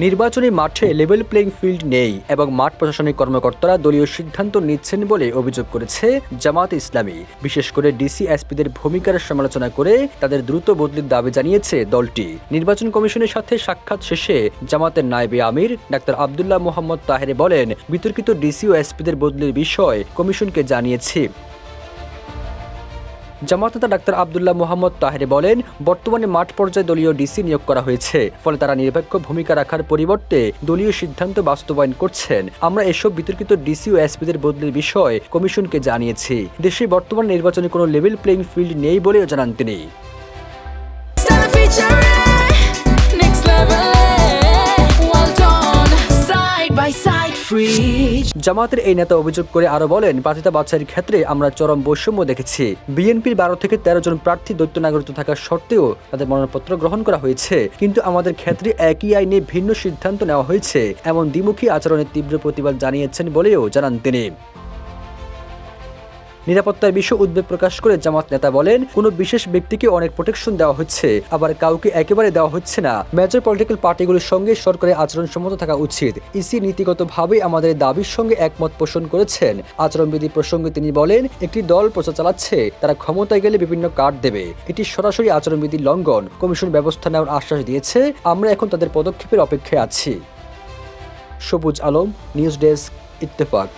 নির্বাচনী মাঠে level playing field নেই এবং মাঠ প্রশাসনিক কর্মকর্তারা দলীয় সিদ্ধান্ত নিচ্ছেন বলে অভিযোগ করেছে জামাত ইসলামী। বিশেষ করে ডিসি এসপিদের ভূমিকার সমালোচনা করে তাদের দ্রুত বদলির দাবি জানিয়েছে দলটি। নির্বাচন কমিশনের সাথে সাক্ষাৎ শেষে জামাতের নায়েবে আমির ডাক্তার আব্দুল্লাহ মোহাম্মদ তাহেরে বলেন, বিতর্কিত ডিসি ও এসপিদের বদলির বিষয় কমিশনকে জানিয়েছি। জামাত নেতা ডাক্তার আব্দুল্লাহ মোহাম্মদ তাহেরে বলেন, বর্তমানে মাঠ পর্যায়ে দলীয় ডিসি নিয়োগ করা হয়েছে, ফলে তারা নিরপেক্ষ ভূমিকা রাখার পরিবর্তে দলীয় সিদ্ধান্ত বাস্তবায়ন করছেন। আমরা এসব বিতর্কিত ডিসি ও এসপিদের বদলির বিষয় কমিশনকে জানিয়েছি। দেশে বর্তমান নির্বাচনে কোনো লেভেল প্লেইং ফিল্ড নেই বলেও জানান তিনি। জামাতের এই নেতা অভিযোগ করে আরো বলেন, প্রার্থিতা বাছাইয়ের ক্ষেত্রে আমরা চরম বৈষম্য দেখেছি। বিএনপির 12 থেকে 13 জন প্রার্থী দ্বৈত নাগরিকত্ব থাকা সত্ত্বেও তাদের মনোনয়নপত্র গ্রহণ করা হয়েছে, কিন্তু আমাদের ক্ষেত্রে একই আইনে ভিন্ন সিদ্ধান্ত নেওয়া হয়েছে। এমন দ্বিমুখী আচরণের তীব্র প্রতিবাদ জানিয়েছেন বলেও জানান তিনি। নিরাপত্তার বিষয়ে উদ্বেগ প্রকাশ করে জামাত নেতা বলেন, কোনো বিশেষ ব্যক্তিকে অনেক প্রোটেকশন দেওয়া হচ্ছে, আবার কাউকে একেবারে দেওয়া হচ্ছে না। মেজর পলিটিক্যাল পার্টিগুলোর সঙ্গে সরকারের আচরণ সম্মত থাকা উচিত। ইসি নীতিগতভাবে আমাদের দাবির সঙ্গে একমত পোষণ করেছেন। আচরণবিধি প্রসঙ্গে তিনি বলেন, একটি দল প্রচার চালাচ্ছে, তারা ক্ষমতায় গেলে বিভিন্ন কার্ড দেবে। এটি সরাসরি আচরণবিধির লঙ্ঘন। কমিশন ব্যবস্থা নেওয়ার আশ্বাস দিয়েছে। আমরা এখন তাদের পদক্ষেপের অপেক্ষায় আছি। সবুজ আলম, নিউজ ডেস্ক, ইত্তেফাক।